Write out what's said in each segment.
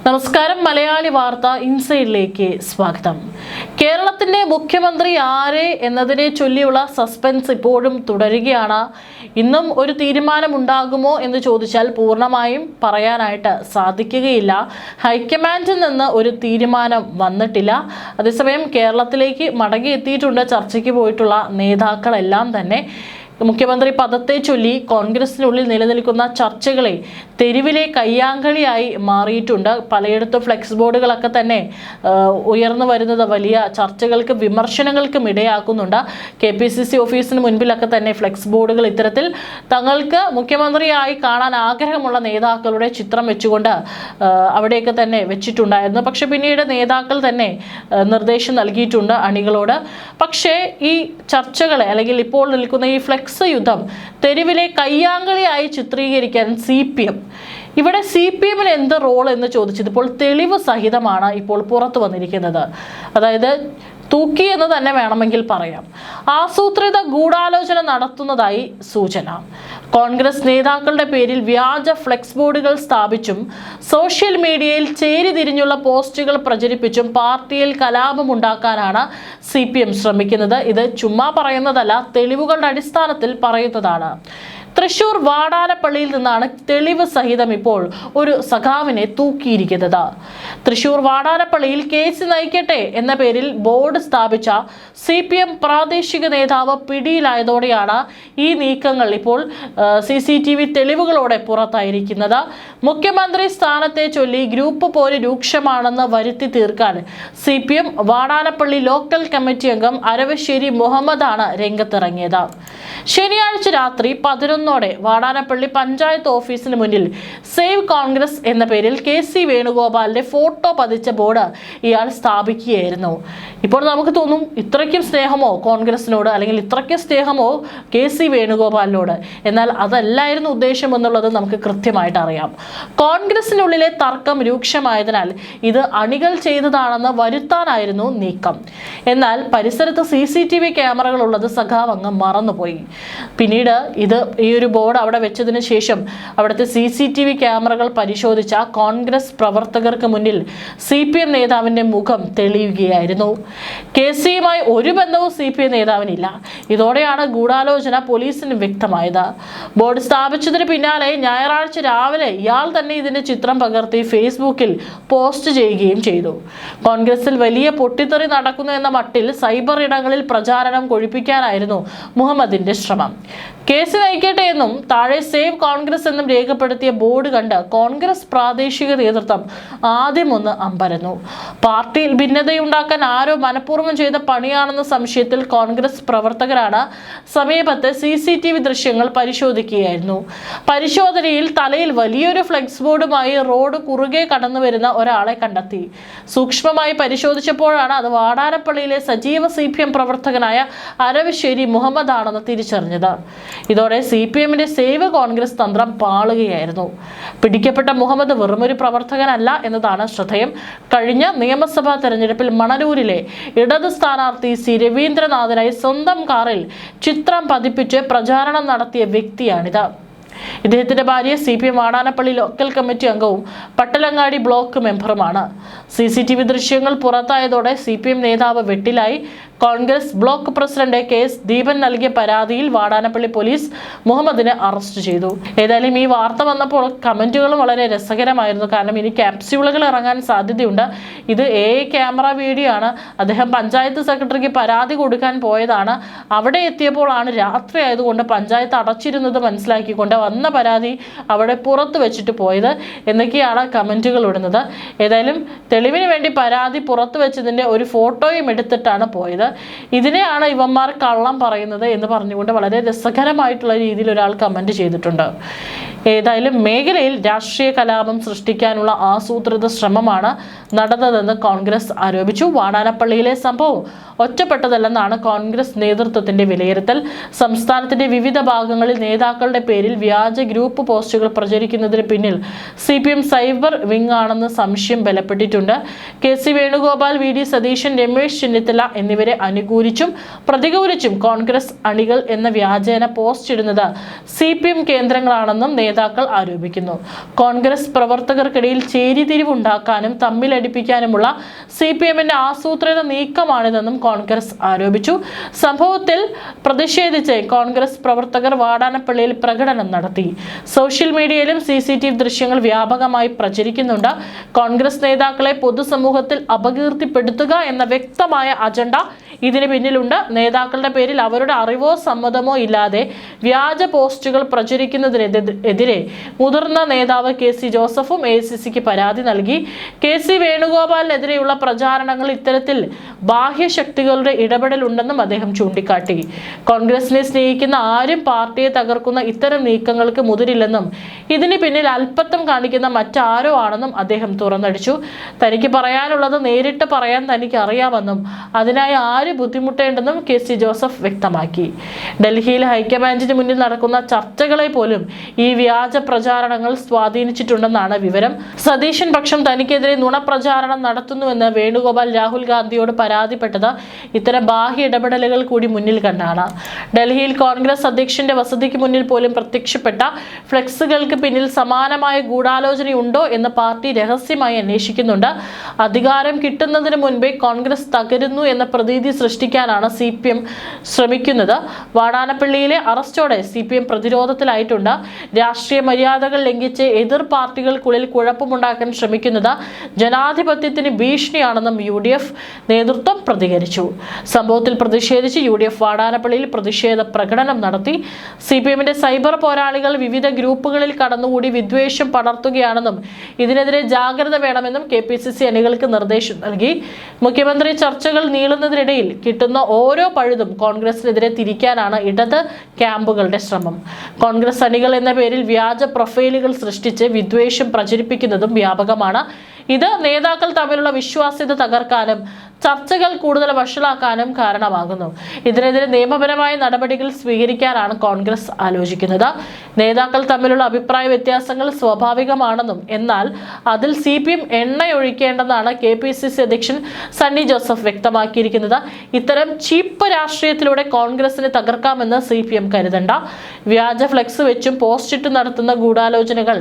നമസ്കാരം, മലയാളി വാർത്ത ഇൻസൈഡിലേക്ക് സ്വാഗതം. കേരളത്തിന്റെ മുഖ്യമന്ത്രി ആരെ എന്നതിനെ ചൊല്ലിയുള്ള സസ്പെൻസ് ഇപ്പോഴും തുടരുകയാണ്. ഇന്നും ഒരു തീരുമാനമുണ്ടാകുമോ എന്ന് ചോദിച്ചാൽ പൂർണ്ണമായും പറയാനായിട്ട് സാധിക്കുകയില്ല. ഹൈക്കമാൻഡിൽ നിന്ന് ഒരു തീരുമാനം വന്നിട്ടില്ല. അതേസമയം കേരളത്തിലേക്ക് മടങ്ങിയെത്തിയിട്ടുണ്ട് ചർച്ചയ്ക്ക് പോയിട്ടുള്ള നേതാക്കളെല്ലാം തന്നെ. മുഖ്യമന്ത്രി പദത്തെ ചൊല്ലി കോൺഗ്രസിനുള്ളിൽ നിലനിൽക്കുന്ന ചർച്ചകളെ തെരുവിലെ കയ്യാങ്കളിയായി മാറിയിട്ടുണ്ട്. പലയിടത്തും ഫ്ലെക്സ് ബോർഡുകളൊക്കെ തന്നെ ഉയർന്നു വരുന്നത് വലിയ ചർച്ചകൾക്കും വിമർശനങ്ങൾക്കും ഇടയാക്കുന്നുണ്ട്. KPCC ഓഫീസിന് മുൻപിലൊക്കെ തന്നെ ഫ്ലെക്സ് ബോർഡുകൾ ഇത്തരത്തിൽ തങ്ങൾക്ക് മുഖ്യമന്ത്രിയായി കാണാൻ ആഗ്രഹമുള്ള നേതാക്കളുടെ ചിത്രം വെച്ചുകൊണ്ട് അവിടെയൊക്കെ തന്നെ വെച്ചിട്ടുണ്ടായിരുന്നു. പക്ഷെ പിന്നീട് നേതാക്കൾ തന്നെ നിർദ്ദേശം നൽകിയിട്ടുണ്ട് അണികളോട്. പക്ഷേ ഈ ചർച്ചകളെ അല്ലെങ്കിൽ ഇപ്പോൾ നിൽക്കുന്ന ഈ ഫ്ലെക്സ് യുദ്ധം തെരുവിലെ കയ്യാങ്കളിയായി ചിത്രീകരിക്കാൻ CPM, ഇവിടെ CPMന് എന്ത് റോൾ എന്ന് ചോദിച്ചത് ഇപ്പോൾ തെളിവ് സഹിതമാണ് ഇപ്പോൾ പുറത്തു വന്നിരിക്കുന്നത്. അതായത് തൂക്കി എന്ന് തന്നെ വേണമെങ്കിൽ പറയാം. ആസൂത്രിത ഗൂഢാലോചന നടത്തുന്നതായി സൂചന. കോൺഗ്രസ് നേതാക്കളുടെ പേരിൽ വ്യാജ ഫ്ലെക്സ് ബോർഡുകൾ സ്ഥാപിച്ചും സോഷ്യൽ മീഡിയയിൽ ചേരിതിരിഞ്ഞുള്ള പോസ്റ്റുകൾ പ്രചരിപ്പിച്ചും പാർട്ടിയിൽ കലാപമുണ്ടാക്കാനാണ് CPM ശ്രമിക്കുന്നത്. ഇത് ചുമ്മാ പറയുന്നതല്ല, തെളിവുകളുടെ അടിസ്ഥാനത്തിൽ പറയുന്നതാണ്. തൃശൂർ വാടാനപ്പള്ളിയിൽ നിന്നാണ് തെളിവ് സഹിതം ഇപ്പോൾ ഒരു സഖാവിനെ തൂക്കിയിരിക്കുന്നത്. തൃശൂർ വാടാനപ്പള്ളിയിൽ കേസ് നയിക്കട്ടെ എന്ന പേരിൽ ബോർഡ് സ്ഥാപിച്ച CPM പ്രാദേശിക നേതാവ് പിടിയിലായതോടെയാണ് ഈ നീക്കങ്ങൾ ഇപ്പോൾ CCTV തെളിവുകളോടെ പുറത്തായിരിക്കുന്നത്. മുഖ്യമന്ത്രി സ്ഥാനത്തെ ചൊല്ലി ഗ്രൂപ്പ് പോര് രൂക്ഷമാണെന്ന് വരുത്തി തീർക്കാൻ CPM വാടാനപ്പള്ളി ലോക്കൽ കമ്മിറ്റി അംഗം അരവശ്ശേരി മുഹമ്മദാണ് രംഗത്തിറങ്ങിയത്. ശനിയാഴ്ച രാത്രി 11ഓടെ വാടാനപ്പള്ളി പഞ്ചായത്ത് ഓഫീസിന് മുന്നിൽ സേവ് കോൺഗ്രസ് എന്ന പേരിൽ KC വേണുഗോപാലിന്റെ ഫോട്ടോ പതിച്ച ബോർഡ് ഇയാൾ സ്ഥാപിക്കുകയായിരുന്നു. ഇപ്പോൾ നമുക്ക് തോന്നും, ഇത്രയ്ക്കും സ്നേഹമോ കോൺഗ്രസിനോട്, അല്ലെങ്കിൽ ഇത്രയ്ക്കും സ്നേഹമോ KC വേണുഗോപാലിനോട്. എന്നാൽ അതല്ലായിരുന്നു ഉദ്ദേശം എന്നുള്ളത് നമുക്ക് കൃത്യമായിട്ട് അറിയാം. കോൺഗ്രസിനുള്ളിലെ തർക്കം രൂക്ഷമായതിനാൽ ഇത് അണികൾ ചെയ്തതാണെന്ന് വരുത്താനായിരുന്നു നീക്കം. എന്നാൽ പരിസരത്ത് CCTV ക്യാമറകൾ ഉള്ളത് സഖാവ് അങ്ങ് മറന്നുപോയി. പിന്നീട് ഈ ഒരു ബോർഡ് അവിടെ വെച്ചതിന് ശേഷം അവിടുത്തെ CCTV ക്യാമറകൾ പരിശോധിച്ച കോൺഗ്രസ് പ്രവർത്തകർക്ക് മുന്നിൽ CPM നേതാവിന്റെ മുഖം തെളിയുകയായിരുന്നു. KCയുമായി ഒരു ബന്ധവും CPM നേതാവിനില്ല. ഇതോടെയാണ് ഗൂഢാലോചന പോലീസിന് വ്യക്തമായത്. ബോർഡ് സ്ഥാപിച്ചതിന് പിന്നാലെ ഞായറാഴ്ച രാവിലെ ഇയാൾ തന്നെ ഇതിന്റെ ചിത്രം പകർത്തി ഫേസ്ബുക്കിൽ പോസ്റ്റ് ചെയ്യുകയും ചെയ്തു. കോൺഗ്രസിൽ വലിയ പൊട്ടിത്തെറി നടക്കുന്നു എന്ന മട്ടിൽ സൈബർ ഇടങ്ങളിൽ പ്രചാരണം കൊഴിപ്പിക്കാനായിരുന്നു മുഹമ്മദിന്റെ ശ്രമം. കേസ് നയിക്കട്ടെ എന്നും താഴെ സേവ് കോൺഗ്രസ് എന്നും രേഖപ്പെടുത്തിയ ബോർഡ് കണ്ട് കോൺഗ്രസ് പ്രാദേശിക നേതൃത്വം ആദ്യം ഒന്ന് അമ്പരന്നു. പാർട്ടിയിൽ ഭിന്നതയുണ്ടാക്കാൻ ആരോ മനഃപൂർവ്വം ചെയ്ത പണിയാണെന്ന സംശയത്തിൽ കോൺഗ്രസ് പ്രവർത്തകരാണ് സമീപത്തെ CCTV ദൃശ്യങ്ങൾ പരിശോധിക്കുകയായിരുന്നു. പരിശോധനയിൽ തലയിൽ വലിയൊരു ഫ്ലെക്സ് ബോർഡുമായി റോഡ് കുറുകെ കടന്നു വരുന്ന ഒരാളെ കണ്ടെത്തി. സൂക്ഷ്മമായി പരിശോധിച്ചപ്പോഴാണ് അത് വാടാനപ്പള്ളിയിലെ സജീവ CPM പ്രവർത്തകനായ അരവശ്ശേരി മുഹമ്മദ് ആണെന്ന് തിരിച്ചറിഞ്ഞത്. ഇതോടെ CPMന്റെ സേവ് കോൺഗ്രസ് തന്ത്രം പാളുകയായിരുന്നു. പിടിക്കപ്പെട്ട മുഹമ്മദ് വെറുമൊരു പ്രവർത്തകനല്ല എന്നതാണ് ശ്രദ്ധേയം. കഴിഞ്ഞ നിയമസഭാ തെരഞ്ഞെടുപ്പിൽ മണലൂരിലെ ഇടത് സ്ഥാനാർത്ഥി C രവീന്ദ്രനാഥിനായി സ്വന്തം കാറിൽ ചിത്രം പതിപ്പിച്ച് പ്രചാരണം നടത്തിയ വ്യക്തിയാണിത്. ഇദ്ദേഹത്തിന്റെ ഭാര്യ CPM വാടാനപ്പള്ളി ലോക്കൽ കമ്മിറ്റി അംഗവും പട്ടലങ്ങാടി ബ്ലോക്ക് മെമ്പറുമാണ്. CCTV ദൃശ്യങ്ങൾ പുറത്തായതോടെ CPM നേതാവ് വെട്ടിലായി. Congress block president KS Deepan നൽകിയ പരാതിയിൽ വാടാനപ്പള്ളി പോലീസ് മുഹമ്മദിനെ അറസ്റ്റ് ചെയ്തു. ഏതായാലും ഈ വാർത്ത വന്നപ്പോൾ കമന്റുകളും വളരെ രസകരമായിരുന്നു. കാരണം ഇനി ക്യാപ്സ്യൂളുകൾ ഇറങ്ങാൻ സാധ്യതയുണ്ട്. ഇത് AI ക്യാമറ വീഡിയോ ആണ്. അദ്ദേഹം പഞ്ചായത്ത് സെക്രട്ടറിക്ക് പരാതി കൊടുക്കാൻ പോയതാണ്. അവിടെ എത്തിയപ്പോഴാണ് രാത്രി ആയതുകൊണ്ട് പഞ്ചായത്ത് അടച്ചിരുന്നത് മനസ്സിലാക്കിക്കൊണ്ട് വന്ന പരാതി അവിടെ പുറത്തു വെച്ചിട്ട് പോയത് എന്നൊക്കെയാണ് കമന്റുകൾ ഇടുന്നത്. ഏതായാലും തെളിവിന് വേണ്ടി പരാതി പുറത്തു വെച്ചതിന്റെ ഒരു ഫോട്ടോയും എടുത്തിട്ടാണ് പോയത്. ഇതിനെയാണ് ഇവന്മാർ കള്ളം പറയുന്നത് എന്ന് പറഞ്ഞുകൊണ്ട് വളരെ രസകരമായിട്ടുള്ള രീതിയിൽ ഒരാൾ കമന്റ് ചെയ്തിട്ടുണ്ട്. ഏതായാലും മേഖലയിൽ രാഷ്ട്രീയ കലാപം സൃഷ്ടിക്കാനുള്ള ആസൂത്രിത ശ്രമമാണ് നടന്നതെന്ന് കോൺഗ്രസ് ആരോപിച്ചു. വാടാനപ്പള്ളിയിലെ സംഭവം ഒറ്റപ്പെട്ടതല്ലെന്നാണ് കോൺഗ്രസ് നേതൃത്വത്തിന്റെ വിലയിരുത്തൽ. സംസ്ഥാനത്തിന്റെ വിവിധ ഭാഗങ്ങളിൽ നേതാക്കളുടെ പേരിൽ വ്യാജ ഗ്രൂപ്പ് പോസ്റ്റുകൾ പ്രചരിക്കുന്നതിന് പിന്നിൽ CPM സൈബർ വിങ് ആണെന്ന് സംശയം ബലപ്പെട്ടിട്ടുണ്ട്. KC വേണുഗോപാൽ, VD സതീശൻ, രമേശ് ചെന്നിത്തല എന്നിവരെ അനുകൂലിച്ചും പ്രതികൂലിച്ചും കോൺഗ്രസ് അണികൾ എന്ന വ്യാജേന പോസ്റ്റ് ഇടുന്നത് CPM കേന്ദ്രങ്ങളാണെന്നും നേതാക്കൾ ആരോപിക്കുന്നു. കോൺഗ്രസ് പ്രവർത്തകർക്കിടയിൽ ചേരിതിരിവുണ്ടാക്കാനും തമ്മിലടിപ്പിക്കാനുമുള്ള CPMന്റെ ആസൂത്രിത നീക്കമാണിതെന്നും കോൺഗ്രസ് ആരോപിച്ചു. സംഭവത്തിൽ പ്രതിഷേധിച്ച് കോൺഗ്രസ് പ്രവർത്തകർ വാടാനപ്പള്ളിയിൽ പ്രകടനം നടത്തി. സോഷ്യൽ മീഡിയയിലും CCTV ദൃശ്യങ്ങൾ വ്യാപകമായി പ്രചരിക്കുന്നുണ്ട്. കോൺഗ്രസ് നേതാക്കളെ പൊതുസമൂഹത്തിൽ അപകീർത്തിപ്പെടുത്തുക എന്ന വ്യക്തമായ അജണ്ട ഇതിന് പിന്നിലുണ്ട്. നേതാക്കളുടെ പേരിൽ അവരുടെ അറിവോ സമ്മതമോ ഇല്ലാതെ വ്യാജ പോസ്റ്റുകൾ പ്രചരിക്കുന്നതിനെതിരെ മുതിർന്ന നേതാവ് KC ജോസഫും AICCക്ക് പരാതി നൽകി. KC വേണുഗോപാലിനെതിരെയുള്ള പ്രചാരണങ്ങൾ ഇത്തരത്തിൽ ബാഹ്യശക്തികളുടെ ഇടപെടലുണ്ടെന്നും അദ്ദേഹം ചൂണ്ടിക്കാട്ടി. കോൺഗ്രസിനെ സ്നേഹിക്കുന്ന ആരും പാർട്ടിയെ തകർക്കുന്ന ഇത്തരം നീക്കങ്ങൾക്ക് മുതിരില്ലെന്നും ഇതിന് പിന്നിൽ അല്പത്വം കാണിക്കുന്ന മറ്റാരോ ആണെന്നും അദ്ദേഹം തുറന്നടിച്ചു. തനിക്ക് പറയാനുള്ളത് നേരിട്ട് പറയാൻ തനിക്ക് അറിയാമെന്നും അതിനായി ആര് ബുദ്ധിമുട്ടേണ്ടെന്നും KC ജോസഫ് വ്യക്തമാക്കി. ഡൽഹിയിൽ ഹൈക്കമാൻഡിന് മുന്നിൽ നടക്കുന്ന ചർച്ചകളെ പോലും ഈ വ്യാജ പ്രചാരണങ്ങൾ സ്വാധീനിച്ചിട്ടുണ്ടെന്നാണ് വിവരം. സതീശൻ പക്ഷം തനിക്കെതിരെ നുണപ്രചാരണം നടത്തുന്നുവെന്ന് വേണുഗോപാൽ രാഹുൽ ഗാന്ധിയോട് പരാതിപ്പെട്ടത് ഇത്തരം ബാഹ്യ ഇടപെടലുകൾ കൂടി മുന്നിൽ കണ്ടാണ്. ഡൽഹിയിൽ കോൺഗ്രസ് അധ്യക്ഷന്റെ വസതിക്ക് മുന്നിൽ പോലും പ്രത്യക്ഷപ്പെട്ട ഫ്ലെക്സുകൾക്ക് പിന്നിൽ സമാനമായ ഗൂഢാലോചനയുണ്ടോ എന്ന് പാർട്ടി രഹസ്യമായി അന്വേഷിക്കുന്നുണ്ട്. അധികാരം കിട്ടുന്നതിന് മുൻപേ കോൺഗ്രസ് തകരുന്നു എന്ന പ്രതീതി സൃഷ്ടിക്കാനാണ് CPM ശ്രമിക്കുന്നത്. വാടാനപ്പള്ളിയിലെ അറസ്റ്റോടെ CPM പ്രതിരോധത്തിലായിട്ടുണ്ട്. രാഷ്ട്രീയ മര്യാദകൾ ലംഘിച്ച് എതിർ പാർട്ടികൾക്കുള്ളിൽ കുഴപ്പമുണ്ടാക്കാൻ ശ്രമിക്കുന്നത് ജനാധിപത്യത്തിന് ഭീഷണിയാണെന്നും UDF നേതൃത്വം പ്രതികരിച്ചു. സംഭവത്തിൽ പ്രതിഷേധിച്ച് UDF വാടാനപ്പള്ളിയിൽ പ്രതിഷേധ പ്രകടനം നടത്തി. CPMന്റെ സൈബർ പോരാളികൾ വിവിധ ഗ്രൂപ്പുകളിൽ കടന്നുകൂടി വിദ്വേഷം പടർത്തുകയാണെന്നും ഇതിനെതിരെ ജാഗ്രത വേണമെന്നും KPCC അണികൾക്ക് നിർദ്ദേശം നൽകി. മുഖ്യമന്ത്രി ചർച്ചകൾ നീളുന്നതിനിടയിൽ കിട്ടുന്ന ഓരോ പഴുതും കോൺഗ്രസിനെതിരെ തിരിക്കാനാണ് ഇടത് ക്യാമ്പുകളുടെ ശ്രമം. കോൺഗ്രസ് അണികൾ എന്ന പേരിൽ വ്യാജ പ്രൊഫൈലുകൾ സൃഷ്ടിച്ച് വിദ്വേഷം പ്രചരിപ്പിക്കുന്നതും വ്യാപകമാണ്. ഇത് നേതാക്കൾ തമ്മിലുള്ള വിശ്വാസ്യത തകർക്കാനും ചർച്ചകൾ കൂടുതൽ വഷളാക്കാനും കാരണമാകുന്നു. ഇതിനെതിരെ നിയമപരമായ നടപടികൾ സ്വീകരിക്കാനാണ് കോൺഗ്രസ് ആലോചിക്കുന്നത്. നേതാക്കൾ തമ്മിലുള്ള അഭിപ്രായ വ്യത്യാസങ്ങൾ സ്വാഭാവികമാണെന്നും എന്നാൽ അതിൽ CPM എണ്ണയൊഴിക്കേണ്ടെന്നാണ് KPCC അധ്യക്ഷൻ സണ്ണി ജോസഫ് വ്യക്തമാക്കിയിരിക്കുന്നത്. ഇത്തരം ചീപ്പ് രാഷ്ട്രീയത്തിലൂടെ കോൺഗ്രസിനെ തകർക്കാമെന്ന് CPM കരുതണ്ട. വ്യാജ ഫ്ലെക്സ് വെച്ചും പോസ്റ്റിട്ട് നടത്തുന്ന ഗൂഢാലോചനകൾ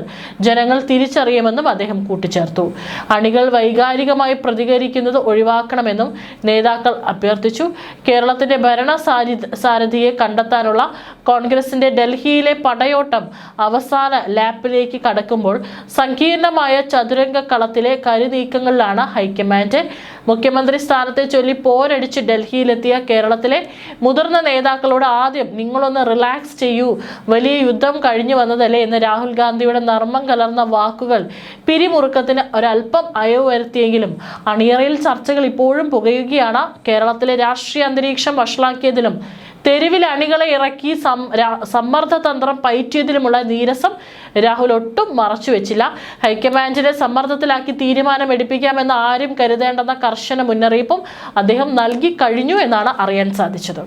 ജനങ്ങൾ തിരിച്ചറിയുമെന്നും അദ്ദേഹം കൂട്ടിച്ചേർത്തു. അണികൾ വൈകാരികമായി പ്രതികരിക്കുന്നത് ഒഴിവാക്കണമെന്നും നേതാക്കൾ അഭ്യർത്ഥിച്ചു. കേരളത്തിന്റെ ഭരണ സാരഥിയെ കണ്ടെത്താനുള്ള കോൺഗ്രസിന്റെ ഡൽഹിയിലെ പടയോട്ടം അവസാന ലാപ്പിലേക്ക് കടക്കുമ്പോൾ സങ്കീർണമായ ചതുരംഗ കളത്തിലെ കരുനീക്കങ്ങളിലാണ് ഹൈക്കമാൻഡ്. മുഖ്യമന്ത്രി സ്ഥാനത്തെ ചൊല്ലി പോരടിച്ച് ഡൽഹിയിലെത്തിയ കേരളത്തിലെ മുതിർന്ന നേതാക്കളോട് ആദ്യം നിങ്ങളൊന്ന് റിലാക്സ് ചെയ്യൂ, വലിയ യുദ്ധം കഴിഞ്ഞു വന്നതല്ലേ എന്ന് രാഹുൽ ഗാന്ധിയുടെ നർമ്മം കലർന്ന വാക്കുകൾ പിരിമുറുക്കത്തിന് ഒരല്പം അയവ് വരുത്തിയെങ്കിലും അണിയറയിൽ ചർച്ചകൾ ഇപ്പോഴും പുകയുകയാണ്. കേരളത്തിലെ രാഷ്ട്രീയ അന്തരീക്ഷം വഷളാക്കിയതിലും തെരുവിൽ അണികളെ ഇറക്കി സമ്മർദ്ദ തന്ത്രം പയറ്റിയതിലുമുള്ള നീരസം രാഹുൽ ഒട്ടും മറച്ചുവെച്ചില്ല. ഹൈക്കമാൻഡിനെ സമ്മർദ്ദത്തിലാക്കി തീരുമാനം എടുപ്പിക്കാമെന്ന് ആരും കരുതേണ്ടെന്ന കർശന മുന്നറിയിപ്പും അദ്ദേഹം നൽകി കഴിഞ്ഞു എന്നാണ് അറിയാൻ സാധിച്ചത്.